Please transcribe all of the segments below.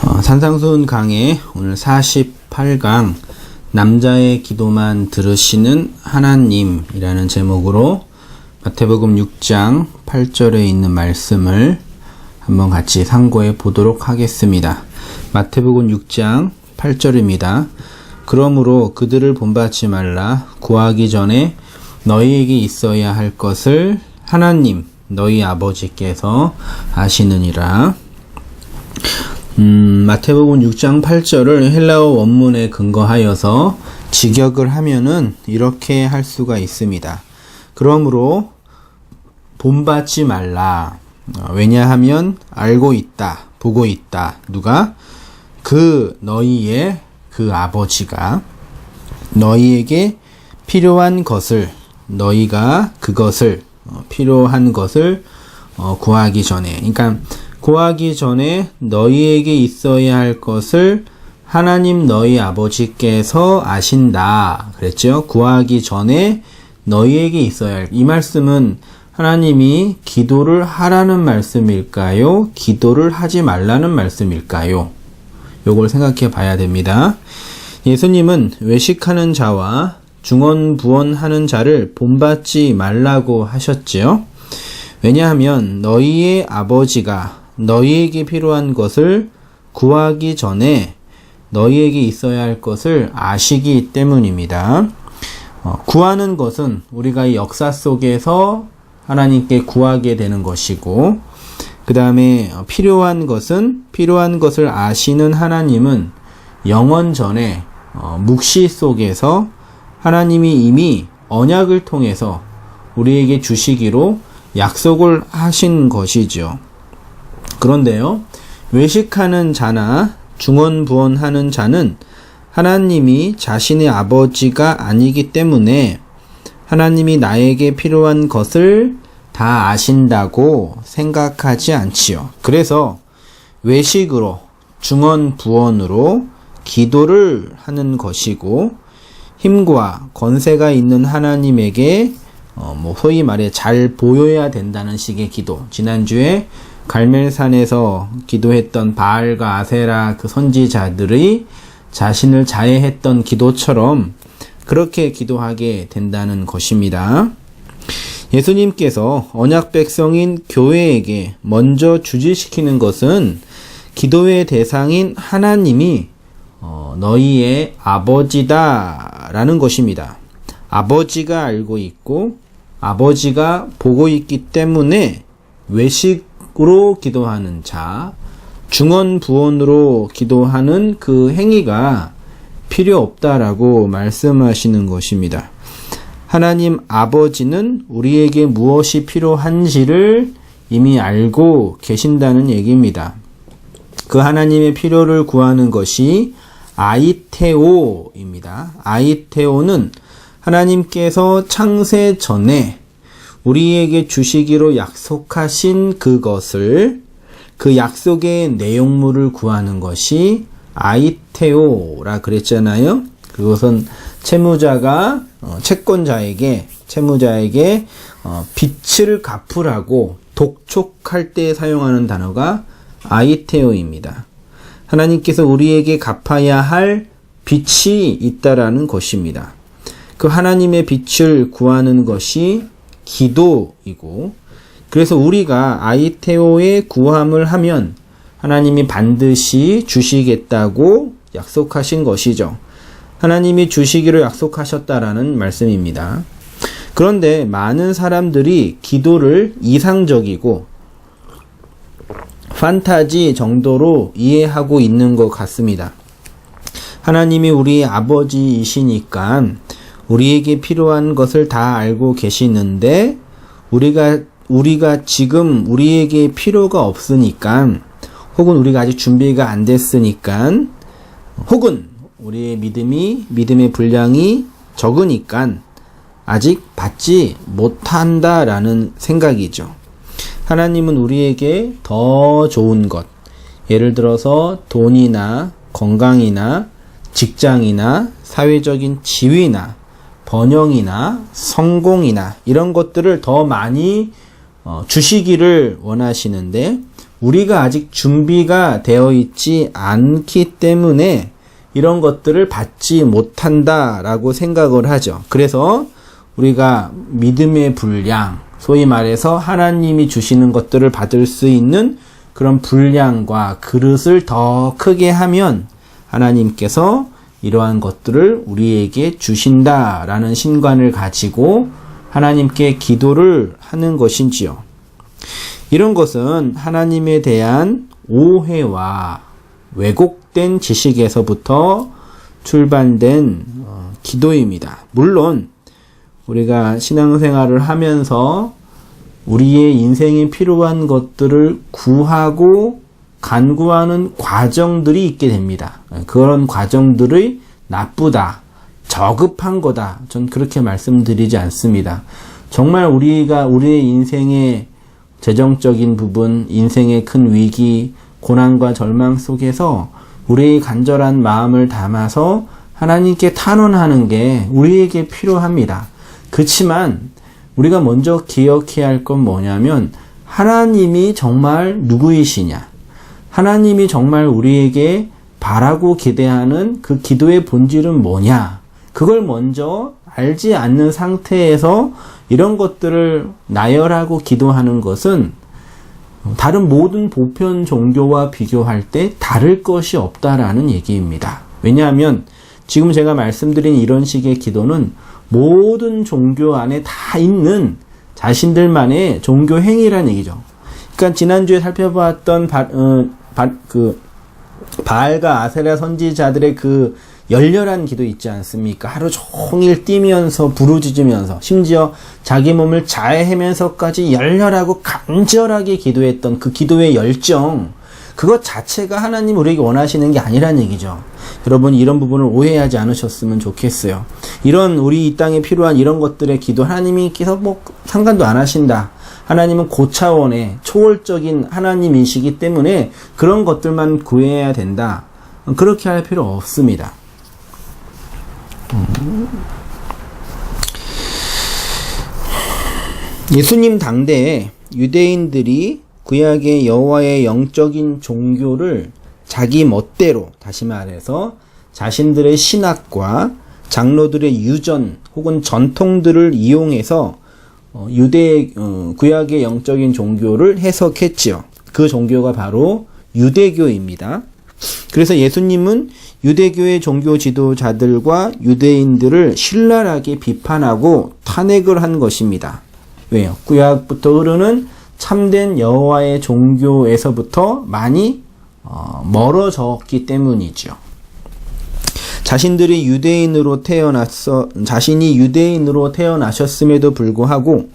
산상수훈 강의 오늘 48강 남자의 기도만 들으시는 하나님이라는 제목으로 마태복음 6장 8절에 있는 말씀을 한번 같이 상고해 보도록 하겠습니다. 마태복음 6장 8절입니다. 그러므로 그들을 본받지 말라. 구하기 전에 너희에게 있어야 할 것을 하나님 너희 아버지께서 아시느니라. 마태복음 6장 8절을 헬라어 원문에 근거하여서 직역을 하면은 이렇게 할 수가 있습니다. 그러므로 본받지 말라. 왜냐하면 알고 있다, 보고 있다. 누가? 너희의 그 아버지가 너희에게 필요한 것을, 너희가 그것을, 필요한 것을 구하기 전에, 그러니까 구하기 전에 너희에게 있어야 할 것을 하나님 너희 아버지께서 아신다 그랬죠. 구하기 전에 너희에게 있어야 할, 이 말씀은 하나님이 기도를 하라는 말씀일까요? 기도를 하지 말라는 말씀일까요? 요걸 생각해 봐야 됩니다. 예수님은 외식하는 자와 중언부언하는 자를 본받지 말라고 하셨지요. 왜냐하면 너희의 아버지가 너희에게 필요한 것을 구하기 전에 너희에게 있어야 할 것을 아시기 때문입니다. 구하는 것은 우리가 이 역사 속에서 하나님께 구하게 되는 것이고, 그 다음에 필요한 것을 아시는 하나님은 영원 전에 묵시 속에서 하나님이 이미 언약을 통해서 우리에게 주시기로 약속을 하신 것이죠. 그런데요, 외식하는 자나 중언부언하는 자는 하나님이 자신의 아버지가 아니기 때문에 하나님이 나에게 필요한 것을 다 아신다고 생각하지 않지요. 그래서 외식으로, 중언부언으로 기도를 하는 것이고, 힘과 권세가 있는 하나님에게 소위 말해 잘 보여야 된다는 식의 기도. 지난주에 갈멜산에서 기도했던 바알과 아세라 그 선지자들의 자신을 자해했던 기도처럼 그렇게 기도하게 된다는 것입니다. 예수님께서 언약 백성인 교회에게 먼저 주지시키는 것은 기도의 대상인 하나님이 너희의 아버지다 라는 것입니다. 아버지가 알고 있고 아버지가 보고 있기 때문에 외식으로 기도하는 자, 중언부언으로 기도하는 그 행위가 필요 없다라고 말씀하시는 것입니다. 하나님 아버지는 우리에게 무엇이 필요한지를 이미 알고 계신다는 얘기입니다. 그 하나님의 필요를 구하는 것이 아이테오입니다. 아이테오는 하나님께서 창세 전에 우리에게 주시기로 약속하신 그것을, 그 약속의 내용물을 구하는 것이 아이테오라 그랬잖아요. 그것은 채무자가 채권자에게 빚을 갚으라고 독촉할 때 사용하는 단어가 아이테오입니다. 하나님께서 우리에게 갚아야 할 빚이 있다라는 것입니다. 그 하나님의 빚을 구하는 것이 기도이고, 그래서 우리가 아이테오의 구함을 하면 하나님이 반드시 주시겠다고 약속하신 것이죠. 하나님이 주시기로 약속하셨다라는 말씀입니다. 그런데 많은 사람들이 기도를 이상적이고 판타지 정도로 이해하고 있는 것 같습니다. 하나님이 우리 아버지이시니까 우리에게 필요한 것을 다 알고 계시는데 우리가 지금 우리에게 필요가 없으니까, 혹은 우리가 아직 준비가 안 됐으니까, 혹은 우리의 믿음의 분량이 적으니까 아직 받지 못한다라는 생각이죠. 하나님은 우리에게 더 좋은 것, 예를 들어서 돈이나 건강이나 직장이나 사회적인 지위나 번영이나 성공이나 이런 것들을 더 많이 주시기를 원하시는데, 우리가 아직 준비가 되어 있지 않기 때문에 이런 것들을 받지 못한다라고 생각을 하죠. 그래서 우리가 믿음의 분량, 소위 말해서 하나님이 주시는 것들을 받을 수 있는 그런 분량과 그릇을 더 크게 하면 하나님께서 이러한 것들을 우리에게 주신다라는 신관을 가지고 하나님께 기도를 하는 것인지요. 이런 것은 하나님에 대한 오해와 왜곡된 지식에서부터 출발된 기도입니다. 물론 우리가 신앙생활을 하면서 우리의 인생에 필요한 것들을 구하고 간구하는 과정들이 있게 됩니다. 그런 과정들이 나쁘다, 저급한 거다. 전 그렇게 말씀드리지 않습니다. 정말 우리가 우리의 인생의 재정적인 부분, 인생의 큰 위기, 고난과 절망 속에서 우리의 간절한 마음을 담아서 하나님께 탄원하는 게 우리에게 필요합니다. 그렇지만 우리가 먼저 기억해야 할 건 뭐냐면 하나님이 정말 누구이시냐? 하나님이 정말 우리에게 바라고 기대하는 그 기도의 본질은 뭐냐? 그걸 먼저 알지 않는 상태에서 이런 것들을 나열하고 기도하는 것은 다른 모든 보편 종교와 비교할 때 다를 것이 없다라는 얘기입니다. 왜냐하면 지금 제가 말씀드린 이런 식의 기도는 모든 종교 안에 다 있는 자신들만의 종교 행위라는 얘기죠. 그러니까 지난주에 살펴봤던 바알과 아세라 선지자들의 그 열렬한 기도 있지 않습니까? 하루 종일 뛰면서 부르짖으면서 심지어 자기 몸을 자해하면서까지 열렬하고 간절하게 기도했던 그 기도의 열정, 그것 자체가 하나님 우리에게 원하시는 게 아니라는 얘기죠. 여러분 이런 부분을 오해하지 않으셨으면 좋겠어요. 이런 우리 이 땅에 필요한 이런 것들의 기도 하나님께서 뭐 상관도 안 하신다. 하나님은 고차원의 초월적인 하나님이시기 때문에 그런 것들만 구해야 된다. 그렇게 할 필요 없습니다. 예수님 당대에 유대인들이 구약의 여호와의 영적인 종교를 자기 멋대로, 다시 말해서 자신들의 신학과 장로들의 유전 혹은 전통들을 이용해서 구약의 영적인 종교를 해석했지요. 그 종교가 바로 유대교입니다. 그래서 예수님은 유대교의 종교 지도자들과 유대인들을 신랄하게 비판하고 탄핵을 한 것입니다. 왜요? 구약부터 흐르는 참된 여호와의 종교에서부터 많이 멀어졌기 때문이죠. 자신이 유대인으로 태어나셨음에도 불구하고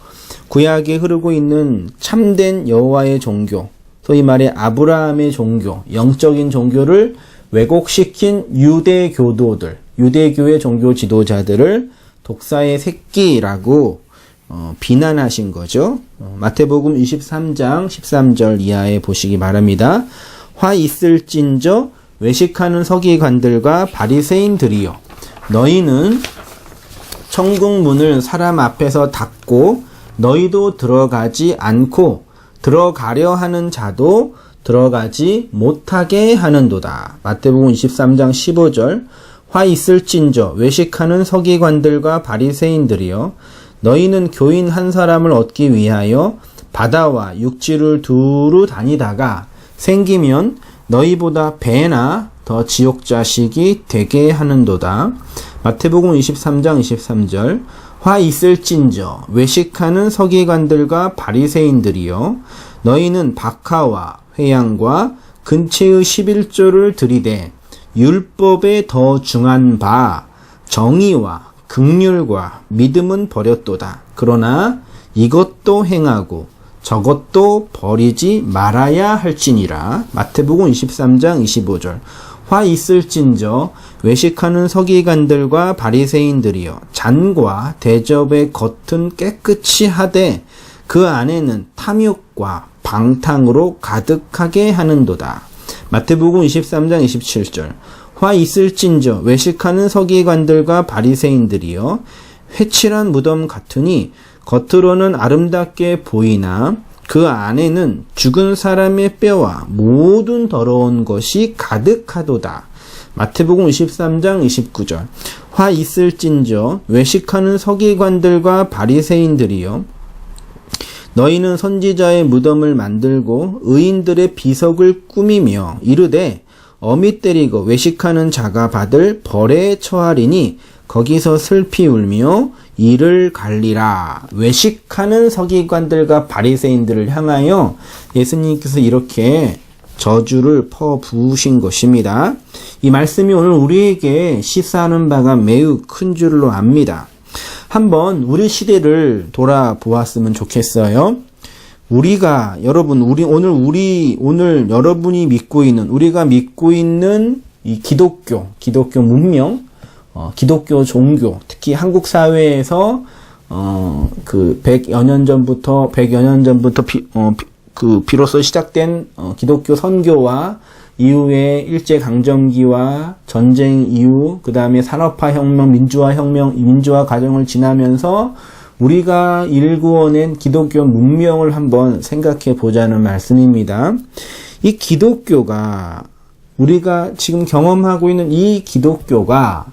구약에 흐르고 있는 참된 여호와의 종교, 소위 말해 아브라함의 종교, 영적인 종교를 왜곡시킨 유대교도들, 유대교의 종교 지도자들을 독사의 새끼라고 비난하신 거죠. 마태복음 23장 13절 이하에 보시기 바랍니다. 화 있을진저 외식하는 서기관들과 바리새인들이여, 너희는 천국 문을 사람 앞에서 닫고 너희도 들어가지 않고 들어가려 하는 자도 들어가지 못하게 하는도다. 마태복음 23장 15절 화 있을진저 외식하는 서기관들과 바리새인들이여, 너희는 교인 한 사람을 얻기 위하여 바다와 육지를 두루 다니다가 생기면 너희보다 배나 더 지옥 자식이 되게 하는도다. 마태복음 23장 23절 화 있을진저 외식하는 서기관들과 바리새인들이여, 너희는 박하와 회양과 근체의 11조를 들이대 율법에 더 중한 바 정의와 긍휼과 믿음은 버렸도다. 그러나 이것도 행하고 저것도 버리지 말아야 할지니라. 마태복음 23장 25절 화 있을진저 외식하는 서기관들과 바리새인들이여, 잔과 대접의 겉은 깨끗이 하되 그 안에는 탐욕과 방탕으로 가득하게 하는도다. 마태복음 23장 27절 화 있을진저 외식하는 서기관들과 바리새인들이여, 회칠한 무덤 같으니 겉으로는 아름답게 보이나 그 안에는 죽은 사람의 뼈와 모든 더러운 것이 가득하도다. 마태복음 23장 29절. 화 있을진저 외식하는 서기관들과 바리새인들이여, 너희는 선지자의 무덤을 만들고 의인들의 비석을 꾸미며 이르되 어미 때리고 외식하는 자가 받을 벌에 처하리니 거기서 슬피 울며 이를 갈리라. 외식하는 서기관들과 바리새인들을 향하여 예수님께서 이렇게 저주를 퍼부으신 것입니다. 이 말씀이 오늘 우리에게 시사하는 바가 매우 큰 줄로 압니다. 한번 우리 시대를 돌아보았으면 좋겠어요. 우리가, 여러분, 오늘 여러분이 믿고 있는, 우리가 믿고 있는 이 기독교 문명, 기독교 종교, 특히 한국 사회에서, 100여 년 전부터 비로소 시작된, 기독교 선교와 이후에 일제강점기와 전쟁 이후, 그 다음에 산업화혁명, 민주화 과정을 지나면서 우리가 일구어낸 기독교 문명을 한번 생각해 보자는 말씀입니다. 이 기독교가, 우리가 지금 경험하고 있는 이 기독교가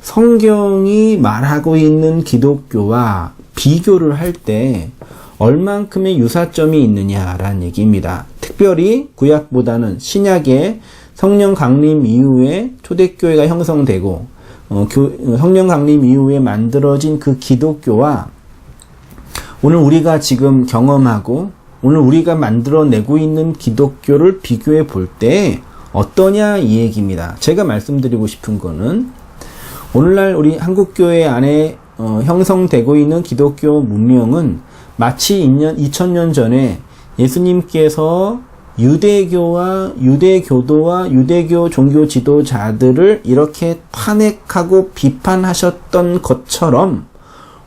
성경이 말하고 있는 기독교와 비교를 할 때 얼만큼의 유사점이 있느냐라는 얘기입니다. 특별히 구약보다는 신약의 성령 강림 이후에 초대교회가 형성되고 성령 강림 이후에 만들어진 그 기독교와 오늘 우리가 지금 경험하고 오늘 우리가 만들어내고 있는 기독교를 비교해 볼 때 어떠냐 이 얘기입니다. 제가 말씀드리고 싶은 거는 오늘날 우리 한국교회 안에 형성되고 있는 기독교 문명은 마치 2000년 전에 예수님께서 유대교도와 유대교 종교 지도자들을 이렇게 탄핵하고 비판하셨던 것처럼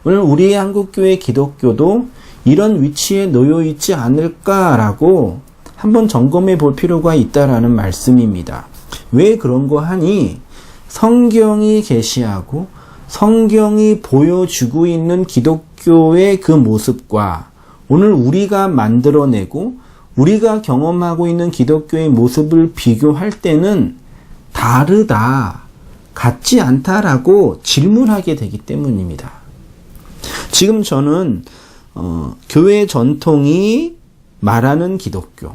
오늘 우리의 한국교회 기독교도 이런 위치에 놓여 있지 않을까라고 한번 점검해 볼 필요가 있다라는 말씀입니다. 왜 그런 거 하니? 성경이 계시하고 성경이 보여주고 있는 기독교의 그 모습과 오늘 우리가 만들어내고 우리가 경험하고 있는 기독교의 모습을 비교할 때는 다르다, 같지 않다라고 질문하게 되기 때문입니다. 지금 저는 교회 전통이 말하는 기독교,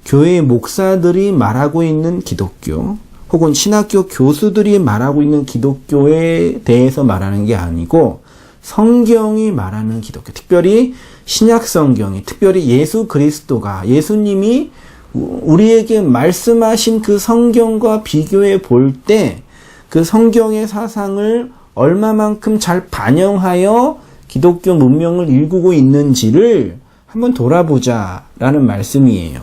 교회 목사들이 말하고 있는 기독교, 혹은 신학교 교수들이 말하고 있는 기독교에 대해서 말하는 게 아니고 성경이 말하는 기독교, 특별히 신약 성경이, 특별히 예수 그리스도가, 예수님이 우리에게 말씀하신 그 성경과 비교해 볼 때 그 성경의 사상을 얼마만큼 잘 반영하여 기독교 문명을 일구고 있는지를 한번 돌아보자라는 말씀이에요.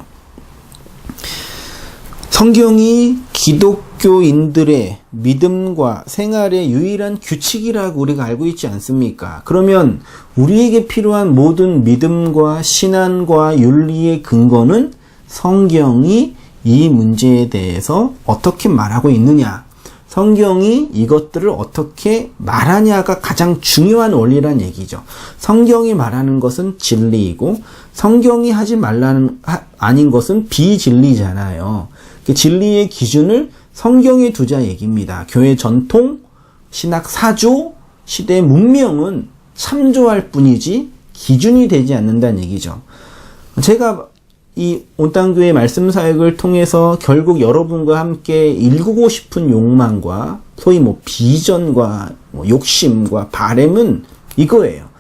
성경이 기독교인들의 믿음과 생활의 유일한 규칙이라고 우리가 알고 있지 않습니까? 그러면 우리에게 필요한 모든 믿음과 신앙과 윤리의 근거는 성경이 이 문제에 대해서 어떻게 말하고 있느냐, 성경이 이것들을 어떻게 말하냐가 가장 중요한 원리란 얘기죠. 성경이 말하는 것은 진리이고 성경이 하지 말라는 아닌 것은 비진리잖아요. 진리의 기준을 성경에 두자 얘기입니다. 교회 전통, 신학 사조, 시대의 문명은 참조할 뿐이지 기준이 되지 않는다는 얘기죠. 제가 이 온땅교회 말씀 사역을 통해서 결국 여러분과 함께 일구고 싶은 욕망과 소위 비전과 욕심과 바램은 이거예요.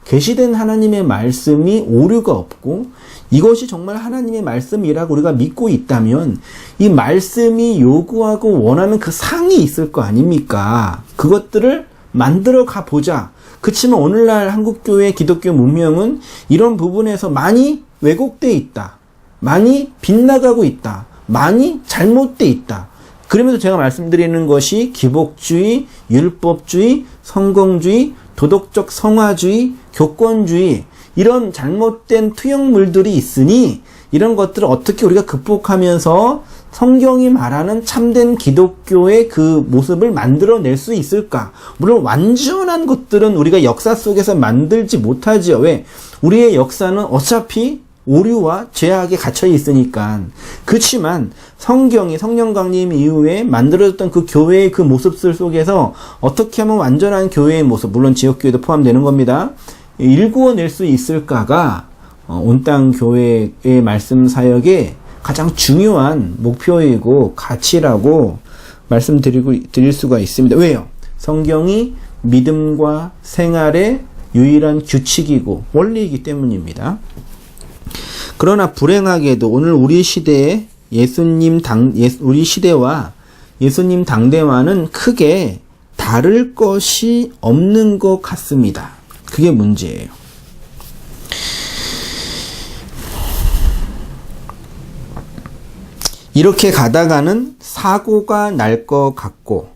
계시된 하나님의 말씀이 오류가 없고 이것이 정말 하나님의 말씀이라고 우리가 믿고 있다면 이 말씀이 요구하고 원하는 그 상이 있을 거 아닙니까? 그것들을 만들어 가보자. 그렇지만 오늘날 한국교회 기독교 문명은 이런 부분에서 많이 왜곡되어 있다. 많이 빗나가고 있다. 많이 잘못되어 있다. 그러면서 제가 말씀드리는 것이 기복주의, 율법주의, 성공주의, 도덕적 성화주의, 교권주의 이런 잘못된 투영물들이 있으니 이런 것들을 어떻게 우리가 극복하면서 성경이 말하는 참된 기독교의 그 모습을 만들어낼 수 있을까? 물론 완전한 것들은 우리가 역사 속에서 만들지 못하지요. 왜? 우리의 역사는 어차피 오류와 죄악에 갇혀 있으니까. 그렇지만 성경이 성령 강림 이후에 만들어졌던 그 교회의 그 모습들 속에서 어떻게 하면 완전한 교회의 모습, 물론 지역교회도 포함되는 겁니다, 일구어낼 수 있을까가 온 땅 교회의 말씀 사역의 가장 중요한 목표이고 가치라고 드릴 수가 있습니다. 왜요? 성경이 믿음과 생활의 유일한 규칙이고 원리이기 때문입니다. 그러나 불행하게도 오늘 우리 시대의 우리 시대와 예수님 당대와는 크게 다를 것이 없는 것 같습니다. 그게 문제예요. 이렇게 가다가는 사고가 날 것 같고,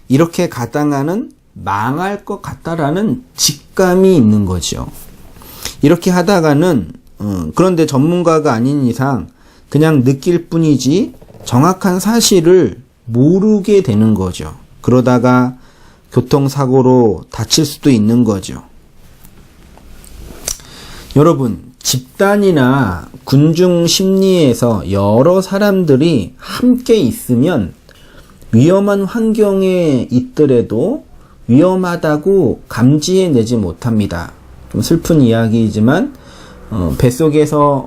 이렇게 가다가는 망할 것 같다라는 직감이 있는 거죠. 이렇게 하다가는 그런데 전문가가 아닌 이상 그냥 느낄 뿐이지 정확한 사실을 모르게 되는 거죠. 그러다가 교통사고로 다칠 수도 있는 거죠. 여러분, 집단이나 군중 심리에서 여러 사람들이 함께 있으면 위험한 환경에 있더라도 위험하다고 감지해내지 못합니다. 좀 슬픈 이야기이지만 뱃속에서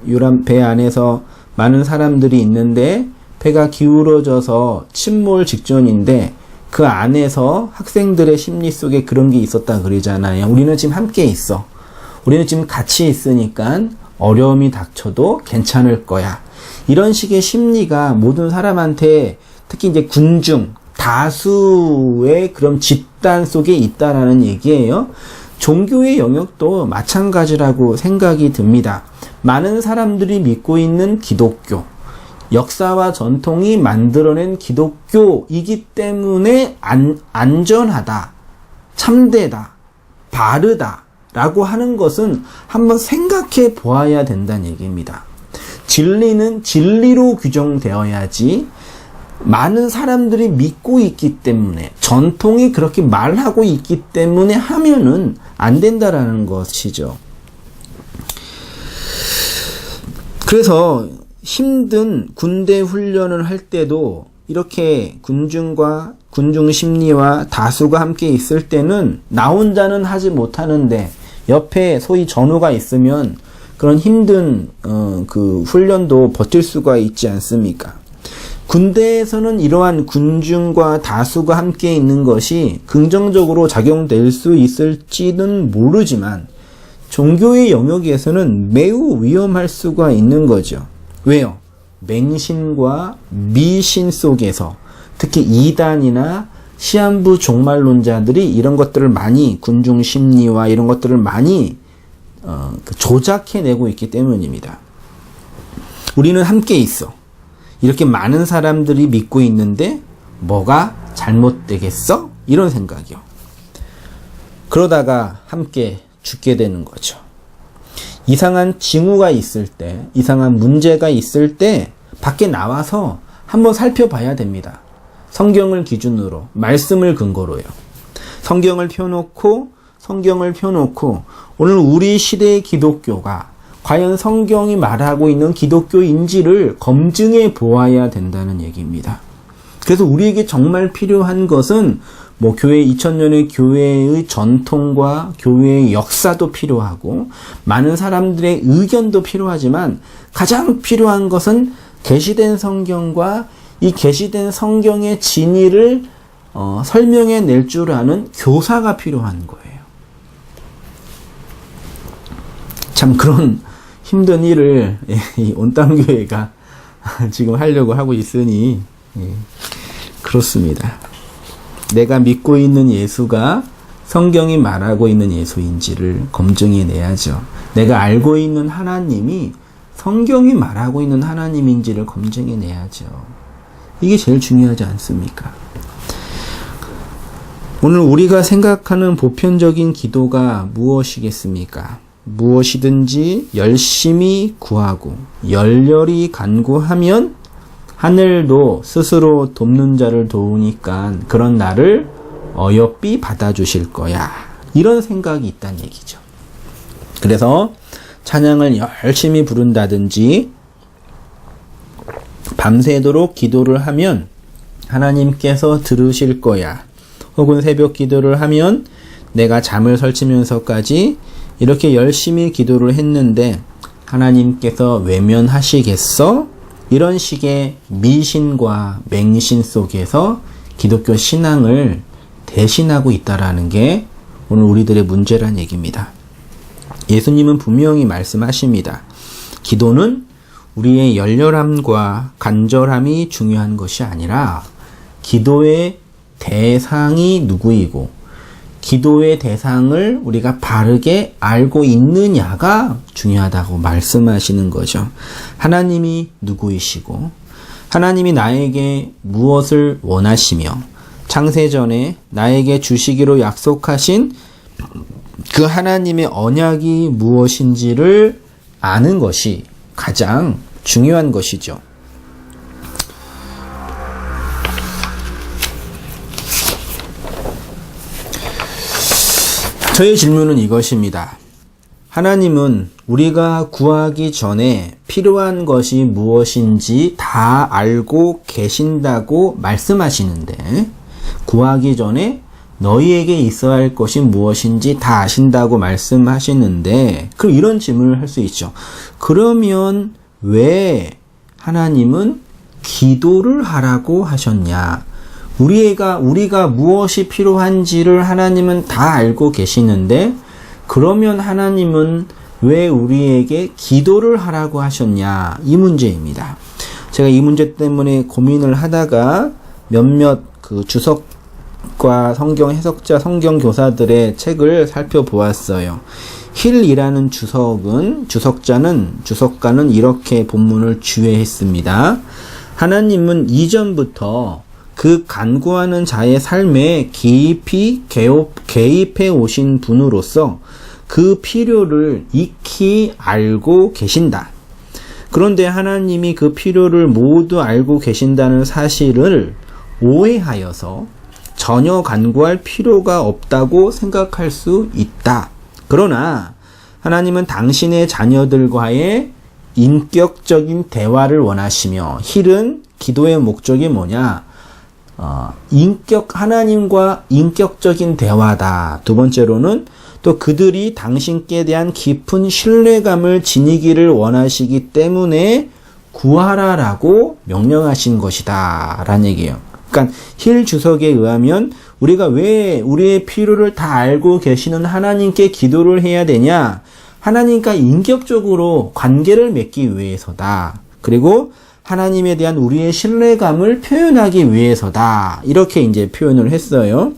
유람 배 안에서 많은 사람들이 있는데 배가 기울어져서 침몰 직전인데 그 안에서 학생들의 심리 속에 그런 게 있었다 그러잖아요. 우리는 지금 함께 있어. 우리는 지금 같이 있으니까 어려움이 닥쳐도 괜찮을 거야. 이런 식의 심리가 모든 사람한테, 특히 이제 군중, 다수의 그런 집단 속에 있다라는 얘기예요. 종교의 영역도 마찬가지라고 생각이 듭니다. 많은 사람들이 믿고 있는 기독교, 역사와 전통이 만들어낸 기독교이기 때문에 안전하다, 참되다, 바르다 라고 하는 것은 한번 생각해 보아야 된다는 얘기입니다. 진리는 진리로 규정되어야지 많은 사람들이 믿고 있기 때문에, 전통이 그렇게 말하고 있기 때문에 하면은 안 된다라는 것이죠. 그래서 힘든 군대 훈련을 할 때도 이렇게 군중과 군중 심리와 다수가 함께 있을 때는 나 혼자는 하지 못하는데 옆에 소위 전우가 있으면 그런 힘든 그 훈련도 버틸 수가 있지 않습니까? 군대에서는 이러한 군중과 다수가 함께 있는 것이 긍정적으로 작용될 수 있을지는 모르지만 종교의 영역에서는 매우 위험할 수가 있는 거죠. 왜요? 맹신과 미신 속에서 특히 이단이나 시한부 종말론자들이 이런 것들을 많이, 군중 심리와 이런 것들을 많이 조작해내고 있기 때문입니다. 우리는 함께 있어. 이렇게 많은 사람들이 믿고 있는데 뭐가 잘못되겠어? 이런 생각이요. 그러다가 함께 죽게 되는 거죠. 이상한 징후가 있을 때, 이상한 문제가 있을 때 밖에 나와서 한번 살펴봐야 됩니다. 성경을 기준으로, 말씀을 근거로요. 성경을 펴놓고 오늘 우리 시대의 기독교가 과연 성경이 말하고 있는 기독교인지를 검증해 보아야 된다는 얘기입니다. 그래서 우리에게 정말 필요한 것은 뭐 교회 2000년의 교회의 전통과 교회의 역사도 필요하고 많은 사람들의 의견도 필요하지만 가장 필요한 것은 계시된 성경과 이 계시된 성경의 진리를 설명해 낼 줄 아는 교사가 필요한 거예요. 참 그런 힘든 일을 이 온땅교회가 지금 하려고 하고 있으니 그렇습니다. 내가 믿고 있는 예수가 성경이 말하고 있는 예수인지를 검증해 내야죠. 내가 알고 있는 하나님이 성경이 말하고 있는 하나님인지를 검증해 내야죠. 이게 제일 중요하지 않습니까? 오늘 우리가 생각하는 보편적인 기도가 무엇이겠습니까? 무엇이든지 열심히 구하고 열렬히 간구하면 하늘도 스스로 돕는 자를 도우니까 그런 나를 어여삐 받아주실 거야. 이런 생각이 있다는 얘기죠. 그래서 찬양을 열심히 부른다든지 밤새도록 기도를 하면 하나님께서 들으실 거야. 혹은 새벽 기도를 하면 내가 잠을 설치면서까지 이렇게 열심히 기도를 했는데 하나님께서 외면하시겠어? 이런 식의 미신과 맹신 속에서 기독교 신앙을 대신하고 있다라는 게 오늘 우리들의 문제란 얘기입니다. 예수님은 분명히 말씀하십니다. 기도는 우리의 열렬함과 간절함이 중요한 것이 아니라 기도의 대상이 누구이고 기도의 대상을 우리가 바르게 알고 있느냐가 중요하다고 말씀하시는 거죠. 하나님이 누구이시고 하나님이 나에게 무엇을 원하시며 창세전에 나에게 주시기로 약속하신 그 하나님의 언약이 무엇인지를 아는 것이 가장 중요한 것이죠. 저의 질문은 이것입니다. 하나님은 우리가 구하기 전에 필요한 것이 무엇인지 다 알고 계신다고 말씀하시는데 구하기 전에 너희에게 있어야 할 것이 무엇인지 다 아신다고 말씀하시는데 그럼 이런 질문을 할 수 있죠. 그러면 왜 하나님은 기도를 하라고 하셨냐? 우리가 무엇이 필요한지를 하나님은 다 알고 계시는데 그러면 하나님은 왜 우리에게 기도를 하라고 하셨냐? 이 문제입니다. 제가 이 문제 때문에 고민을 하다가 몇몇 그 주석과 성경 해석자, 성경 교사들의 책을 살펴보았어요. 힐이라는 주석가는 이렇게 본문을 주해했습니다. 하나님은 이전부터 그 간구하는 자의 삶에 깊이 개입해 오신 분으로서 그 필요를 익히 알고 계신다. 그런데 하나님이 그 필요를 모두 알고 계신다는 사실을 오해하여서 전혀 간구할 필요가 없다고 생각할 수 있다. 그러나 하나님은 당신의 자녀들과의 인격적인 대화를 원하시며 힐은 기도의 목적이 뭐냐? 하나님과 인격적인 대화다. 두 번째로는 또 그들이 당신께 대한 깊은 신뢰감을 지니기를 원하시기 때문에 구하라라고 명령하신 것이다. 라는 얘기예요. 그러니까 힐 주석에 의하면 우리가 왜 우리의 필요를 다 알고 계시는 하나님께 기도를 해야 되냐? 하나님과 인격적으로 관계를 맺기 위해서다. 그리고 하나님에 대한 우리의 신뢰감을 표현하기 위해서다. 이렇게 이제 표현을 했어요.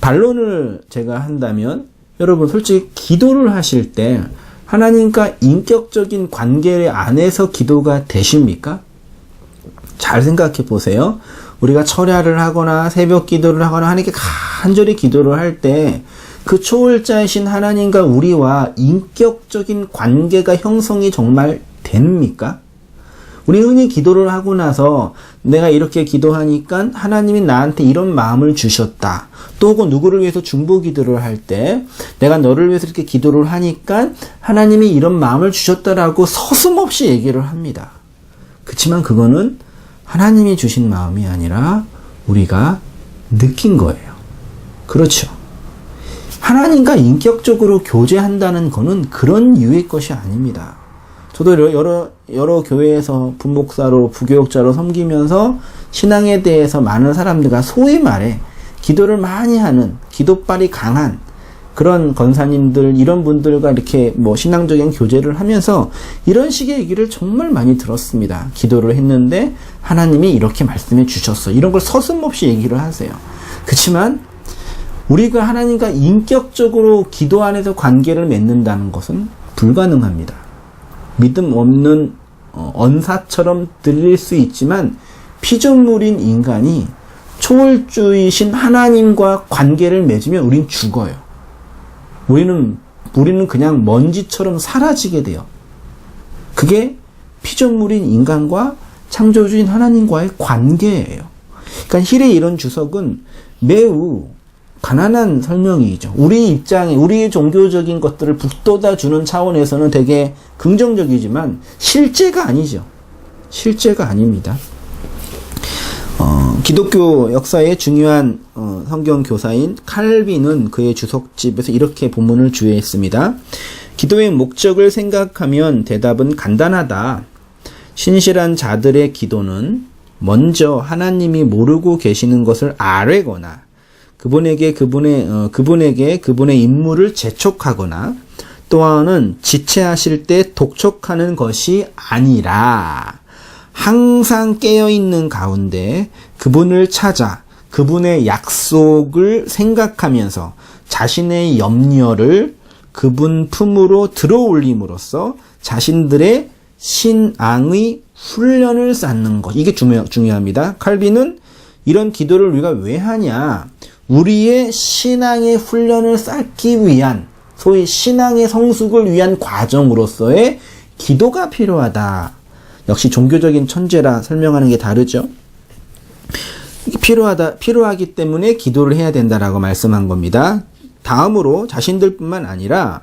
반론을 제가 한다면 여러분 솔직히 기도를 하실 때 하나님과 인격적인 관계 안에서 기도가 되십니까? 잘 생각해 보세요. 우리가 철야를 하거나 새벽 기도를 하거나 하나님께 간절히 기도를 할 때 그 초월자이신 하나님과 우리와 인격적인 관계가 형성이 정말 됩니까? 우리 흔히 기도를 하고 나서 내가 이렇게 기도하니까 하나님이 나한테 이런 마음을 주셨다. 또 혹은 누구를 위해서 중보 기도를 할 때 내가 너를 위해서 이렇게 기도를 하니까 하나님이 이런 마음을 주셨다라고 서슴없이 얘기를 합니다. 그렇지만 그거는 하나님이 주신 마음이 아니라 우리가 느낀 거예요. 그렇죠. 하나님과 인격적으로 교제한다는 거는 그런 유의 것이 아닙니다. 저도 여러 교회에서 분목사로 부교육자로 섬기면서 신앙에 대해서 많은 사람들과 소위 말해 기도를 많이 하는 기도빨이 강한 그런 권사님들 이런 분들과 이렇게 신앙적인 교제를 하면서 이런 식의 얘기를 정말 많이 들었습니다. 기도를 했는데 하나님이 이렇게 말씀해 주셨어. 이런 걸 서슴없이 얘기를 하세요. 그렇지만 우리가 하나님과 인격적으로 기도 안에서 관계를 맺는다는 것은 불가능합니다. 믿음 없는 언사처럼 들릴 수 있지만 피조물인 인간이 초월주이신 하나님과 관계를 맺으면 우린 죽어요. 우리는 우리는 그냥 먼지처럼 사라지게 돼요. 그게 피조물인 인간과 창조주인 하나님과의 관계예요. 그러니까 힐의 이런 주석은 매우 가난한 설명이죠. 우리 입장에, 우리의 종교적인 것들을 북돋아 주는 차원에서는 되게 긍정적이지만 실제가 아니죠. 실제가 아닙니다. 기독교 역사의 중요한 성경 교사인 칼빈은 그의 주석집에서 이렇게 본문을 주의했습니다. 기도의 목적을 생각하면 대답은 간단하다. 신실한 자들의 기도는 먼저 하나님이 모르고 계시는 것을 아뢰거나 그분에게 그분의 임무를 재촉하거나 또한은 지체하실 때 독촉하는 것이 아니라 항상 깨어있는 가운데 그분을 찾아 그분의 약속을 생각하면서 자신의 염려를 그분 품으로 들어올림으로써 자신들의 신앙의 훈련을 쌓는 것. 이게 중요합니다. 칼빈은 이런 기도를 우리가 왜 하냐? 우리의 신앙의 훈련을 쌓기 위한, 소위 신앙의 성숙을 위한 과정으로서의 기도가 필요하다. 역시 종교적인 천재라 설명하는 게 다르죠. 필요하기 때문에 기도를 해야 된다라고 말씀한 겁니다. 다음으로 자신들뿐만 아니라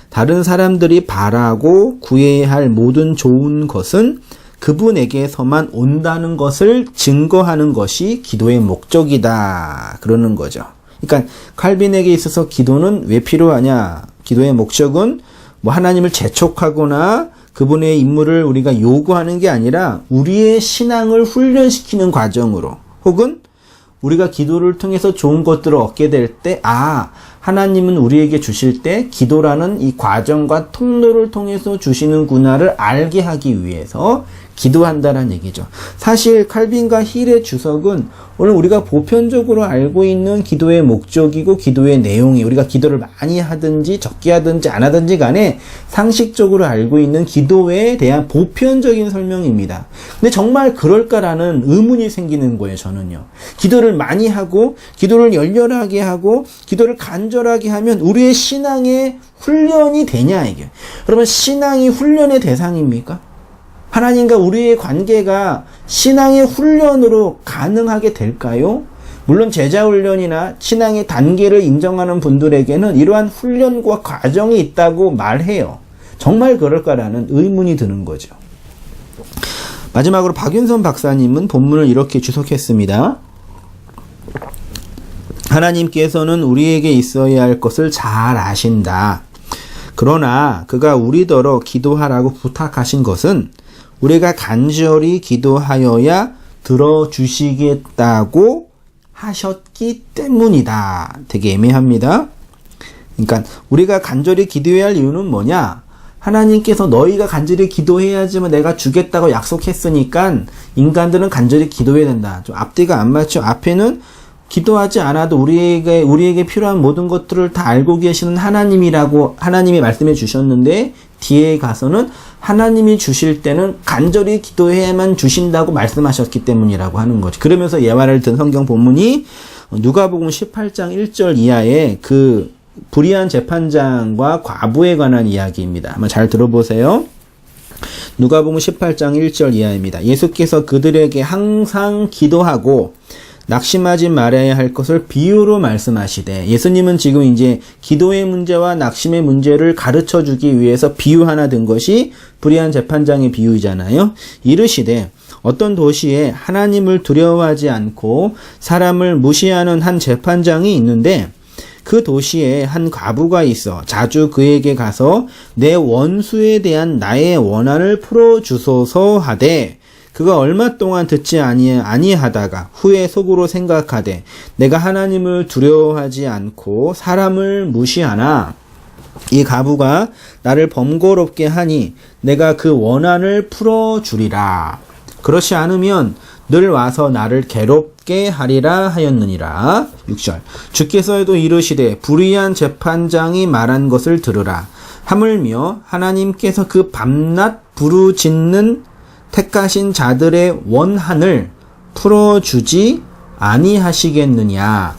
다른 사람들이 바라고 구해야 할 모든 좋은 것은 그분에게서만 온다는 것을 증거하는 것이 기도의 목적이다. 그러는 거죠. 그러니까 칼빈에게 있어서 기도는 왜 필요하냐? 기도의 목적은 뭐 하나님을 재촉하거나 그분의 임무를 우리가 요구하는 게 아니라 우리의 신앙을 훈련시키는 과정으로 혹은 우리가 기도를 통해서 좋은 것들을 얻게 될 때 하나님은 우리에게 주실 때 기도라는 이 과정과 통로를 통해서 주시는구나를 알게 하기 위해서 기도한다는 얘기죠. 사실 칼빈과 힐의 주석은 오늘 우리가 보편적으로 알고 있는 기도의 목적이고 기도의 내용이 우리가 기도를 많이 하든지 적게 하든지 안 하든지 간에 상식적으로 알고 있는 기도에 대한 보편적인 설명입니다. 근데 정말 그럴까라는 의문이 생기는 거예요, 저는요. 기도를 많이 하고 기도를 열렬하게 하고 기도를 간절하게 하면 우리의 신앙의 훈련이 되냐 이게. 그러면 신앙이 훈련의 대상입니까? 하나님과 우리의 관계가 신앙의 훈련으로 가능하게 될까요? 물론 제자훈련이나 신앙의 단계를 인정하는 분들에게는 이러한 훈련과 과정이 있다고 말해요. 정말 그럴까라는 의문이 드는 거죠. 마지막으로 박윤선 박사님은 본문을 이렇게 주석했습니다. 하나님께서는 우리에게 있어야 할 것을 잘 아신다. 그러나 그가 우리더러 기도하라고 부탁하신 것은 우리가 간절히 기도하여야 들어주시겠다고 하셨기 때문이다. 되게 애매합니다. 그러니까 우리가 간절히 기도해야 할 이유는 뭐냐? 하나님께서 너희가 간절히 기도해야지만 내가 주겠다고 약속했으니까 인간들은 간절히 기도해야 된다. 좀 앞뒤가 안 맞죠? 앞에는 기도하지 않아도 우리에게 필요한 모든 것들을 다 알고 계시는 하나님이 말씀해 주셨는데 뒤에 가서는 하나님이 주실 때는 간절히 기도해야만 주신다고 말씀하셨기 때문이라고 하는 거죠. 그러면서 예화를 든 성경 본문이 누가복음 18장 1절 이하의 그 불의한 재판장과 과부에 관한 이야기입니다. 한번 잘 들어보세요. 누가복음 18장 1절 이하입니다. 예수께서 그들에게 항상 기도하고 낙심하지 말아야 할 것을 비유로 말씀하시되, 예수님은 지금 이제 기도의 문제와 낙심의 문제를 가르쳐 주기 위해서 비유 하나 든 것이 불의한 재판장의 비유이잖아요. 이르시되 어떤 도시에 하나님을 두려워하지 않고 사람을 무시하는 한 재판장이 있는데 그 도시에 한 과부가 있어 자주 그에게 가서 내 원수에 대한 나의 원한을 풀어주소서 하되 그가 얼마 동안 듣지 아니하다가 후에 속으로 생각하되 내가 하나님을 두려워하지 않고 사람을 무시하나 이 과부가 나를 번거롭게 하니 내가 그 원한을 풀어주리라. 그렇지 않으면 늘 와서 나를 괴롭게 하리라 하였느니라. 6절 주께서도 이르시되 불의한 재판장이 말한 것을 들으라. 하물며 하나님께서 그 밤낮 부르짖는 택하신 자들의 원한을 풀어주지 아니하시겠느냐.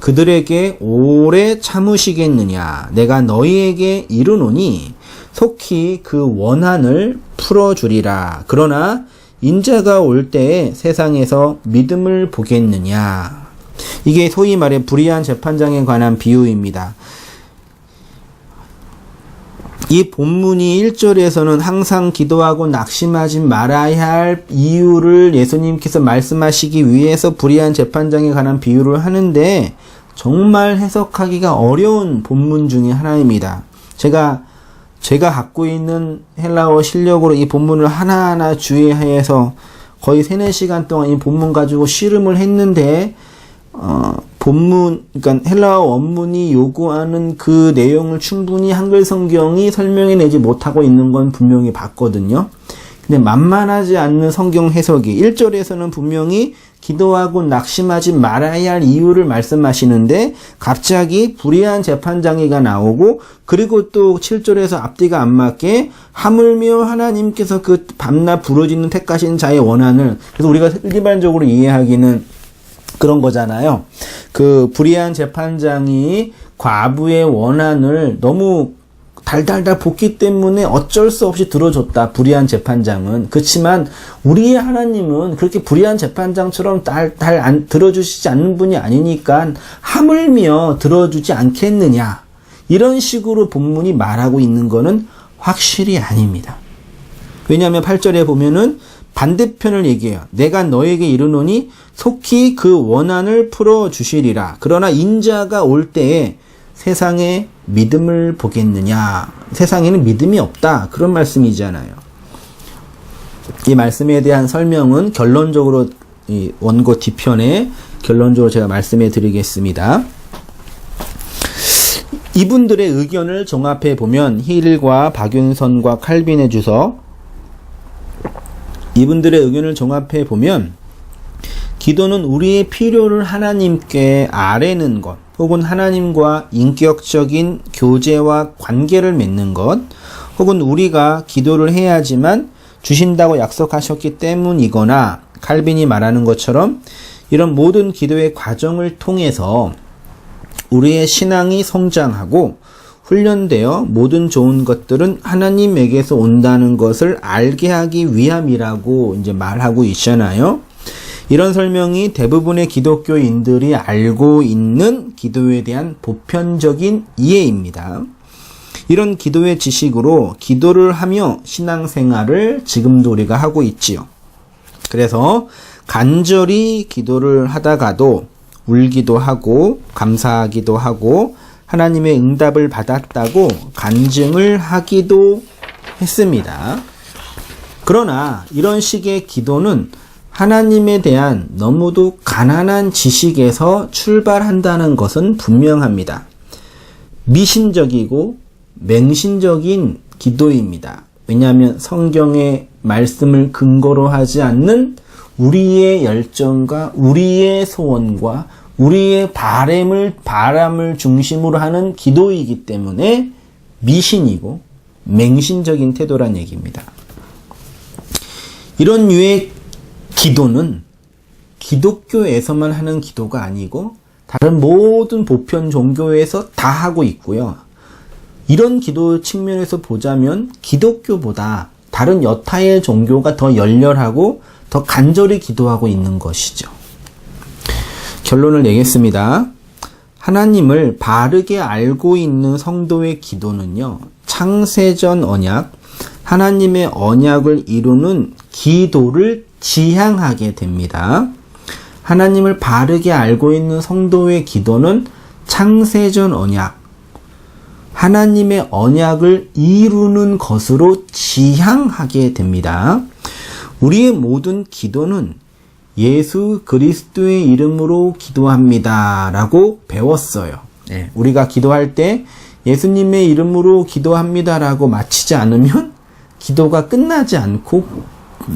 그들에게 오래 참으시겠느냐? 내가 너희에게 이르노니 속히 그 원한을 풀어주리라. 그러나 인자가 올 때에 세상에서 믿음을 보겠느냐? 이게 소위 말해 불의한 재판장에 관한 비유입니다. 이 본문이 1절에서는 항상 기도하고 낙심하지 말아야 할 이유를 예수님께서 말씀하시기 위해서 불의한 재판장에 관한 비유를 하는데 정말 해석하기가 어려운 본문 중에 하나입니다. 제가 갖고 있는 헬라어 실력으로 이 본문을 하나하나 주의해서 거의 3-4시간 동안 이 본문 가지고 씨름을 했는데 그러니까 헬라어 원문이 요구하는 그 내용을 충분히 한글 성경이 설명해내지 못하고 있는 건 분명히 봤거든요. 근데 만만하지 않는 성경 해석이 1절에서는 분명히 기도하고 낙심하지 말아야 할 이유를 말씀하시는데 갑자기 불의한 재판장이가 나오고 그리고 또 7절에서 앞뒤가 안 맞게 하물며 하나님께서 그 밤낮 부르짖는 택하신 자의 원한을, 그래서 우리가 일반적으로 이해하기는 그런 거잖아요. 그 불의한 재판장이 과부의 원한을 너무 달달달 볶기 때문에 어쩔 수 없이 들어줬다. 불의한 재판장은. 그렇지만 우리의 하나님은 그렇게 불의한 재판장처럼 달 들어주시지 않는 분이 아니니까 하물며 들어주지 않겠느냐. 이런 식으로 본문이 말하고 있는 거는 확실히 아닙니다. 왜냐하면 8절에 보면은 반대편을 얘기해요. 내가 너에게 이르노니 속히 그 원한을 풀어주시리라. 그러나 인자가 올 때에 세상에 믿음을 보겠느냐. 세상에는 믿음이 없다. 그런 말씀이잖아요. 이 말씀에 대한 설명은 결론적으로 이 원고 뒤편에 결론적으로 제가 말씀해 드리겠습니다. 이분들의 의견을 종합해 보면 힐과 박윤선과 칼빈의 주석, 이분들의 의견을 종합해 보면 기도는 우리의 필요를 하나님께 아뢰는 것, 혹은 하나님과 인격적인 교제와 관계를 맺는 것, 혹은 우리가 기도를 해야지만 주신다고 약속하셨기 때문이거나, 칼빈이 말하는 것처럼 이런 모든 기도의 과정을 통해서 우리의 신앙이 성장하고 훈련되어 모든 좋은 것들은 하나님에게서 온다는 것을 알게 하기 위함이라고 이제 말하고 있잖아요. 이런 설명이 대부분의 기독교인들이 알고 있는 기도에 대한 보편적인 이해입니다. 이런 기도의 지식으로 기도를 하며 신앙생활을 지금도 우리가 하고 있지요. 그래서 간절히 기도를 하다가도 울기도 하고 감사하기도 하고 하나님의 응답을 받았다고 간증을 하기도 했습니다. 그러나 이런 식의 기도는 하나님에 대한 너무도 가난한 지식에서 출발한다는 것은 분명합니다. 미신적이고 맹신적인 기도입니다. 왜냐하면 성경의 말씀을 근거로 하지 않는 우리의 열정과 우리의 소원과 우리의 바람을 중심으로 하는 기도이기 때문에 미신이고 맹신적인 태도란 얘기입니다. 이런 류의 기도는 기독교에서만 하는 기도가 아니고 다른 모든 보편 종교에서 다 하고 있고요. 이런 기도 측면에서 보자면 기독교보다 다른 여타의 종교가 더 열렬하고 더 간절히 기도하고 있는 것이죠. 결론을 내겠습니다. 하나님을 바르게 알고 있는 성도의 기도는요, 창세전 언약, 하나님의 언약을 이루는 기도를 지향하게 됩니다. 하나님을 바르게 알고 있는 성도의 기도는 창세전 언약, 하나님의 언약을 이루는 것으로 지향하게 됩니다. 우리의 모든 기도는 예수 그리스도의 이름으로 기도합니다 라고 배웠어요. 우리가 기도할 때 예수님의 이름으로 기도합니다 라고 마치지 않으면 기도가 끝나지 않고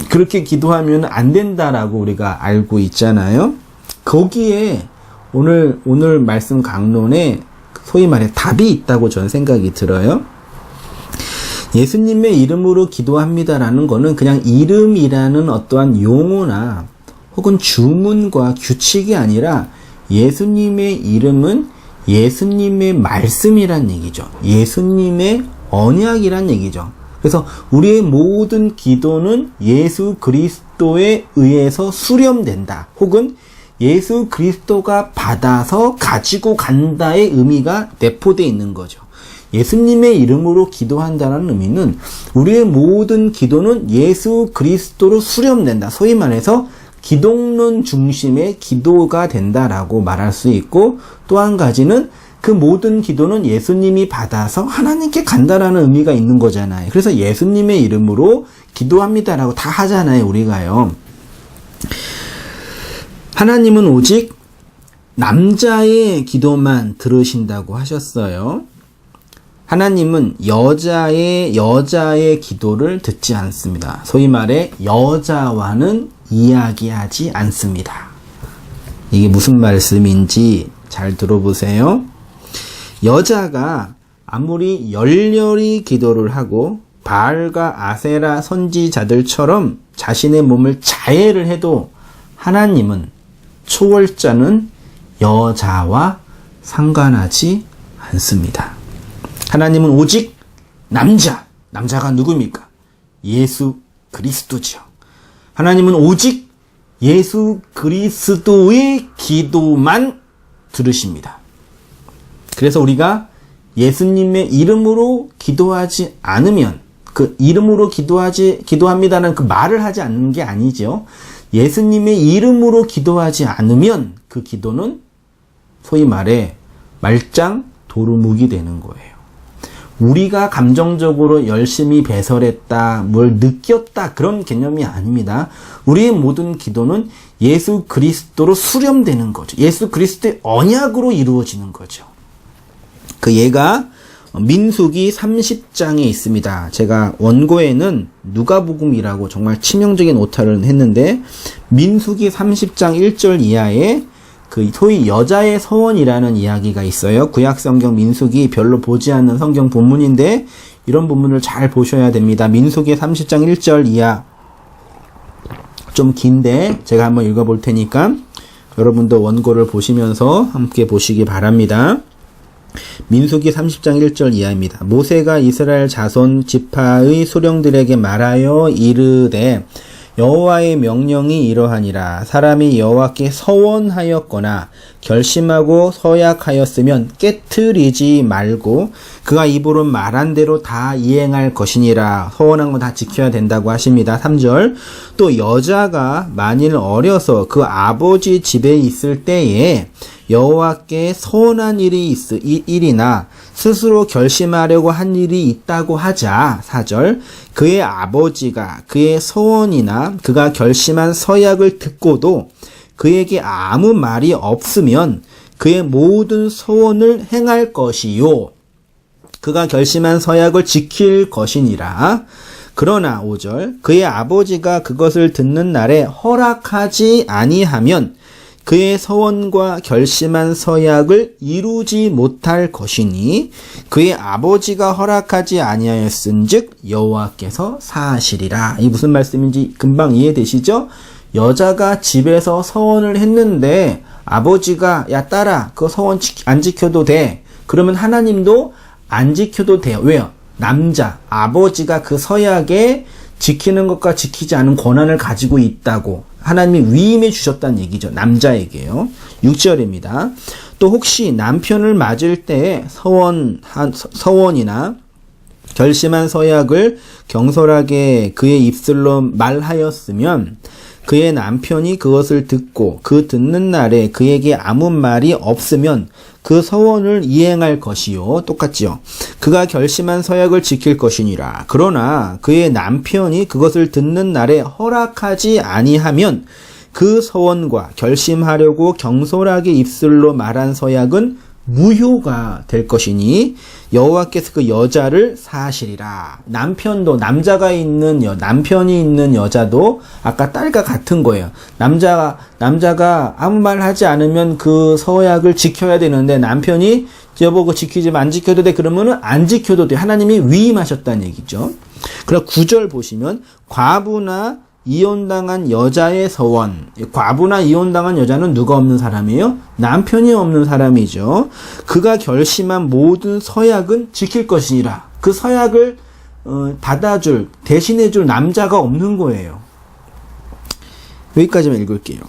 그렇게 기도하면 안 된다라고 우리가 알고 있잖아요. 거기에 오늘 말씀 강론에 소위 말해 답이 있다고 저는 생각이 들어요. 예수님의 이름으로 기도합니다라는 거는 그냥 이름이라는 어떠한 용어나 혹은 주문과 규칙이 아니라 예수님의 이름은 예수님의 말씀이란 얘기죠. 예수님의 언약이란 얘기죠. 그래서 우리의 모든 기도는 예수 그리스도에 의해서 수렴된다. 혹은 예수 그리스도가 받아서 가지고 간다의 의미가 내포되어 있는 거죠. 예수님의 이름으로 기도한다는 의미는 우리의 모든 기도는 예수 그리스도로 수렴된다. 소위 말해서 기독론 중심의 기도가 된다라고 말할 수 있고, 또 한 가지는 그 모든 기도는 예수님이 받아서 하나님께 간다라는 의미가 있는 거잖아요. 그래서 예수님의 이름으로 기도합니다라고 다 하잖아요, 우리가요. 하나님은 오직 남자의 기도만 들으신다고 하셨어요. 하나님은 여자의 기도를 듣지 않습니다. 소위 말해 여자와는 이야기하지 않습니다. 이게 무슨 말씀인지 잘 들어보세요. 여자가 아무리 열렬히 기도를 하고 바알과 아세라 선지자들처럼 자신의 몸을 자해를 해도 하나님은, 초월자는 여자와 상관하지 않습니다. 하나님은 오직 남자가 누구입니까? 예수 그리스도죠. 하나님은 오직 예수 그리스도의 기도만 들으십니다. 그래서 우리가 예수님의 이름으로 기도하지 않으면, 그 이름으로 기도합니다는 그 말을 하지 않는 게 아니죠. 예수님의 이름으로 기도하지 않으면 그 기도는 소위 말해 말짱 도루묵이 되는 거예요. 우리가 감정적으로 열심히 배설했다, 뭘 느꼈다, 그런 개념이 아닙니다. 우리의 모든 기도는 예수 그리스도로 수렴되는 거죠. 예수 그리스도의 언약으로 이루어지는 거죠. 그 예가 민수기 30장에 있습니다. 제가 원고에는 누가복음이라고 정말 치명적인 오타를 했는데, 민수기 30장 1절 이하에 그 소위 여자의 서원이라는 이야기가 있어요. 구약성경 민수기 별로 보지 않는 성경 본문인데 이런 본문을 잘 보셔야 됩니다. 민수기 30장 1절 이하, 좀 긴데 제가 한번 읽어볼 테니까 여러분도 원고를 보시면서 함께 보시기 바랍니다. 민수기 30장 1절 이하입니다. 모세가 이스라엘 자손 지파의 수령들에게 말하여 이르되, 여호와의 명령이 이러하니라. 사람이 여호와께 서원하였거나 결심하고 서약하였으면 깨트리지 말고 그가 입으로 말한 대로 다 이행할 것이니라. 서원한 거 다 지켜야 된다고 하십니다. 3절. 또 여자가 만일 어려서 그 아버지 집에 있을 때에 여호와께 서원한 일이나 스스로 결심하려고 한 일이 있다고 하자. 4절. 그의 아버지가 그의 서원이나 그가 결심한 서약을 듣고도 그에게 아무 말이 없으면 그의 모든 서원을 행할 것이요, 그가 결심한 서약을 지킬 것이니라. 그러나 5절. 그의 아버지가 그것을 듣는 날에 허락하지 아니하면 그의 서원과 결심한 서약을 이루지 못할 것이니 그의 아버지가 허락하지 아니하였은즉 여호와께서 사하시리라. 이 무슨 말씀인지 금방 이해되시죠? 여자가 집에서 서원을 했는데 아버지가 야 딸아 그 서원 안 지켜도 돼. 그러면 하나님도 안 지켜도 돼요. 왜요? 남자, 아버지가 그 서약에 지키는 것과 지키지 않은 권한을 가지고 있다고 하나님이 위임해 주셨다는 얘기죠. 남자에게요. 6절입니다. 또 혹시 남편을 맞을 때 서원이나 결심한 서약을 경솔하게 그의 입술로 말하였으면 그의 남편이 그것을 듣고 그 듣는 날에 그에게 아무 말이 없으면 그 서원을 이행할 것이요. 똑같지요. 그가 결심한 서약을 지킬 것이니라. 그러나 그의 남편이 그것을 듣는 날에 허락하지 아니하면 그 서원과 결심하려고 경솔하게 입술로 말한 서약은 무효가 될 것이니 여호와께서 그 여자를 사하시리라. 남편도 남편이 있는 여자도 아까 딸과 같은 거예요. 남자가 아무 말 하지 않으면 그 서약을 지켜야 되는데 남편이 여보 그거 지키지 안 지켜도 돼 그러면은 안 지켜도 돼. 하나님이 위임하셨다는 얘기죠. 그럼 9절 보시면 과부나 이혼당한 여자의 서원. 과부나 이혼당한 여자는 누가 없는 사람이에요? 남편이 없는 사람이죠. 그가 결심한 모든 서약은 지킬 것이니라. 그 서약을 받아줄, 대신해줄 남자가 없는 거예요. 여기까지만 읽을게요.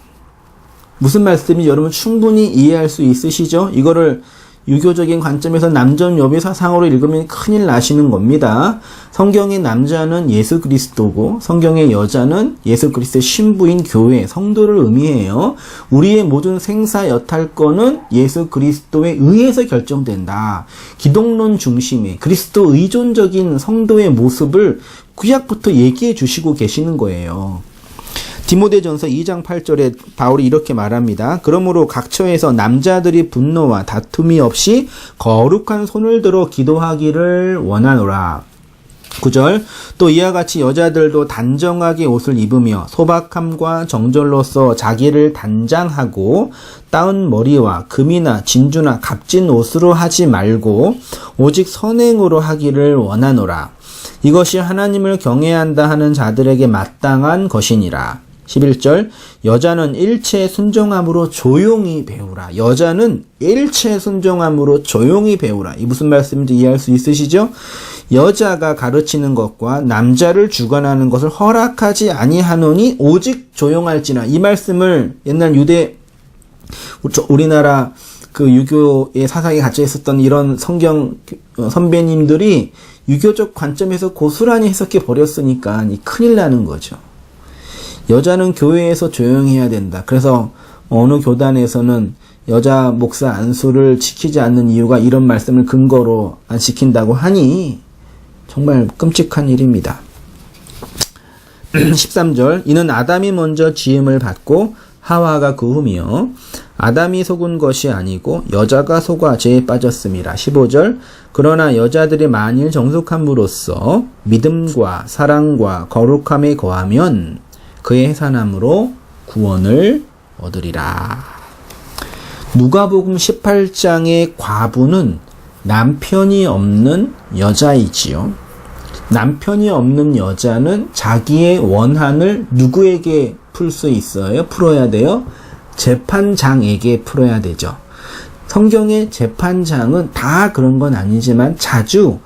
무슨 말씀인지 여러분 충분히 이해할 수 있으시죠? 이거를 유교적인 관점에서 남존여비 사상으로 읽으면 큰일 나시는 겁니다. 성경의 남자는 예수 그리스도고 성경의 여자는 예수 그리스도의 신부인 교회, 성도를 의미해요. 우리의 모든 생사 여탈권은 예수 그리스도에 의해서 결정된다. 기독론 중심의 그리스도 의존적인 성도의 모습을 구약부터 얘기해 주시고 계시는 거예요. 디모데전서 2장 8절에 바울이 이렇게 말합니다. 그러므로 각처에서 남자들이 분노와 다툼이 없이 거룩한 손을 들어 기도하기를 원하노라. 9절 또 이와 같이 여자들도 단정하게 옷을 입으며 소박함과 정절로서 자기를 단장하고 따은 머리와 금이나 진주나 값진 옷으로 하지 말고 오직 선행으로 하기를 원하노라. 이것이 하나님을 경외한다 하는 자들에게 마땅한 것이니라. 11절 여자는 일체 순종함으로 조용히 배우라. 여자는 일체 순종함으로 조용히 배우라. 이 무슨 말씀인지 이해할 수 있으시죠? 여자가 가르치는 것과 남자를 주관하는 것을 허락하지 아니하노니 오직 조용할지나. 이 말씀을 옛날 우리나라 그 유교의 사상에 갇혀 있었던 이런 성경 선배님들이 유교적 관점에서 고스란히 해석해 버렸으니까 큰일 나는 거죠. 여자는 교회에서 조용히 해야 된다. 그래서 어느 교단에서는 여자 목사 안수를 지키지 않는 이유가 이런 말씀을 근거로 안 지킨다고 하니 정말 끔찍한 일입니다. 13절 이는 아담이 먼저 지음을 받고 하와가 그 후며 아담이 속은 것이 아니고 여자가 속아 죄에 빠졌음이라. 15절 그러나 여자들이 만일 정숙함으로써 믿음과 사랑과 거룩함에 거하면 그의 해산함으로 구원을 얻으리라. 누가복음 18장의 과부는 남편이 없는 여자이지요. 남편이 없는 여자는 자기의 원한을 누구에게 풀 수 있어요? 풀어야 돼요? 재판장에게 풀어야 되죠. 성경의 재판장은 다 그런 건 아니지만 자주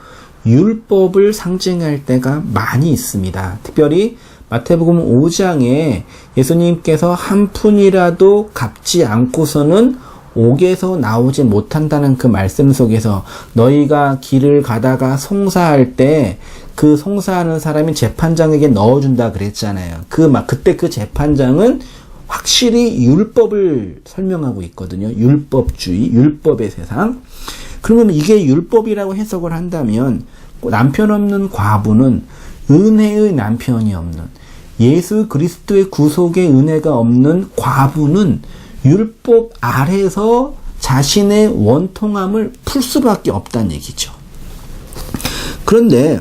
율법을 상징할 때가 많이 있습니다. 특별히 마태복음 5장에 예수님께서 한 푼이라도 갚지 않고서는 옥에서 나오지 못한다는 그 말씀 속에서 너희가 길을 가다가 송사할 때 그 송사하는 사람이 재판장에게 넣어준다 그랬잖아요. 그때 그 재판장은 확실히 율법을 설명하고 있거든요. 율법주의, 율법의 세상. 그러면 이게 율법이라고 해석을 한다면 남편 없는 과부는 은혜의 남편이 없는 예수 그리스도의 구속의 은혜가 없는 과부는 율법 아래서 자신의 원통함을 풀 수밖에 없다는 얘기죠. 그런데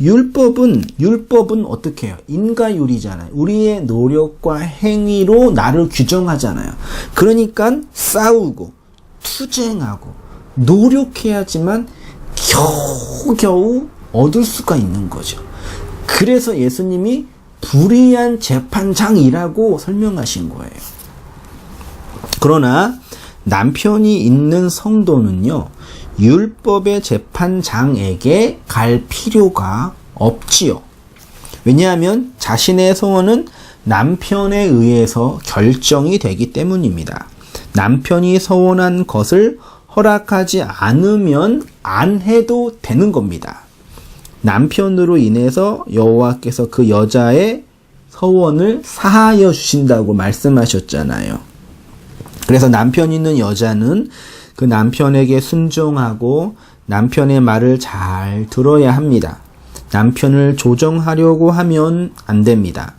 율법은 어떻게 해요? 인과율이잖아요. 우리의 노력과 행위로 나를 규정하잖아요. 그러니까 싸우고 투쟁하고 노력해야지만 겨우겨우 얻을 수가 있는 거죠. 그래서 예수님이 불의한 재판장이라고 설명하신 거예요. 그러나 남편이 있는 성도는요, 율법의 재판장에게 갈 필요가 없지요. 왜냐하면 자신의 소원은 남편에 의해서 결정이 되기 때문입니다. 남편이 서원한 것을 허락하지 않으면 안 해도 되는 겁니다. 남편으로 인해서 여호와께서 그 여자의 서원을 사하여 주신다고 말씀하셨잖아요. 그래서 남편 있는 여자는 그 남편에게 순종하고 남편의 말을 잘 들어야 합니다. 남편을 조정하려고 하면 안 됩니다.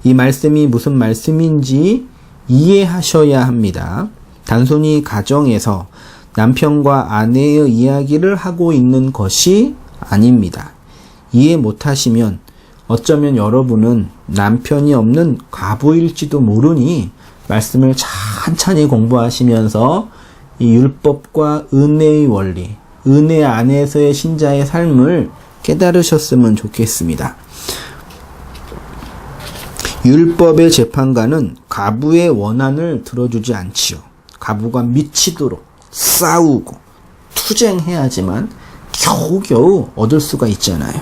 이 말씀이 무슨 말씀인지 이해하셔야 합니다. 단순히 가정에서 남편과 아내의 이야기를 하고 있는 것이 아닙니다. 이해 못하시면 어쩌면 여러분은 남편이 없는 과부일지도 모르니 말씀을 천천히 공부하시면서 이 율법과 은혜의 원리, 은혜 안에서의 신자의 삶을 깨달으셨으면 좋겠습니다. 율법의 재판관은 과부의 원한을 들어주지 않지요. 과부가 미치도록 싸우고 투쟁해야지만 겨우겨우 얻을 수가 있잖아요.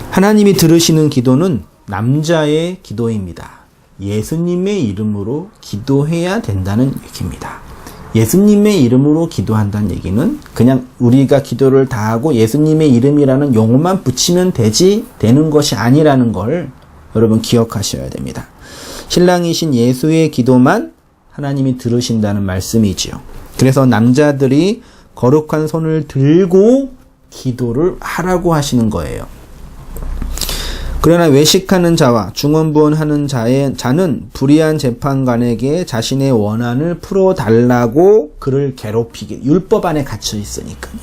하나님이 들으시는 기도는 남자의 기도입니다. 예수님의 이름으로 기도해야 된다는 얘기입니다. 예수님의 이름으로 기도한다는 얘기는 그냥 우리가 기도를 다 하고 예수님의 이름이라는 용어만 붙이면 되는 것이 아니라는 걸 여러분 기억하셔야 됩니다. 신랑이신 예수의 기도만 하나님이 들으신다는 말씀이지요. 그래서 남자들이 거룩한 손을 들고 기도를 하라고 하시는 거예요. 그러나 외식하는 자와 중언부언하는 자는 불의한 재판관에게 자신의 원한을 풀어달라고 그를 괴롭히게, 율법 안에 갇혀 있으니까요.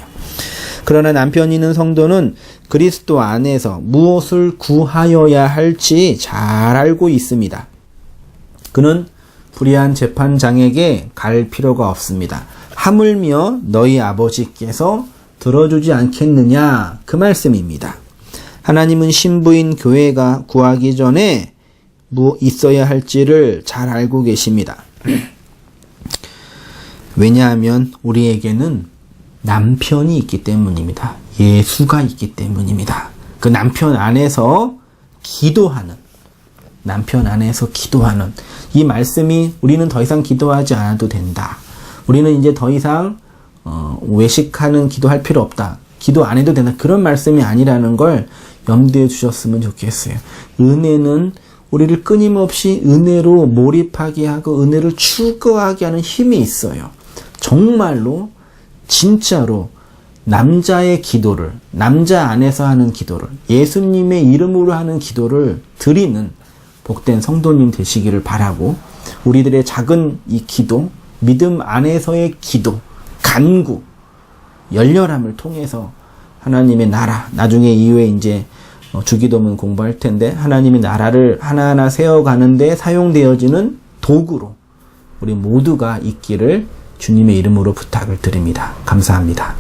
그러나 남편 있는 성도는 그리스도 안에서 무엇을 구하여야 할지 잘 알고 있습니다. 그는 불의한 재판장에게 갈 필요가 없습니다. 하물며 너희 아버지께서 들어주지 않겠느냐, 그 말씀입니다. 하나님은 신부인 교회가 구하기 전에 뭐 있어야 할지를 잘 알고 계십니다. 왜냐하면 우리에게는 남편이 있기 때문입니다. 예수가 있기 때문입니다. 그 남편 안에서 기도하는, 이 말씀이 우리는 더 이상 기도하지 않아도 된다. 우리는 이제 더 이상 외식하는 기도할 필요 없다. 기도 안 해도 된다. 그런 말씀이 아니라는 걸 염두에 주셨으면 좋겠어요. 은혜는 우리를 끊임없이 은혜로 몰입하게 하고 은혜를 추구하게 하는 힘이 있어요. 정말로 진짜로 남자의 기도를, 남자 안에서 하는 기도를, 예수님의 이름으로 하는 기도를 드리는 복된 성도님 되시기를 바라고, 우리들의 작은 이 기도, 믿음 안에서의 기도, 간구, 열렬함을 통해서 하나님의 나라, 나중에 이후에 이제 주기도문 공부할 텐데 하나님의 나라를 하나하나 세워가는데 사용되어지는 도구로 우리 모두가 있기를 주님의 이름으로 부탁을 드립니다. 감사합니다.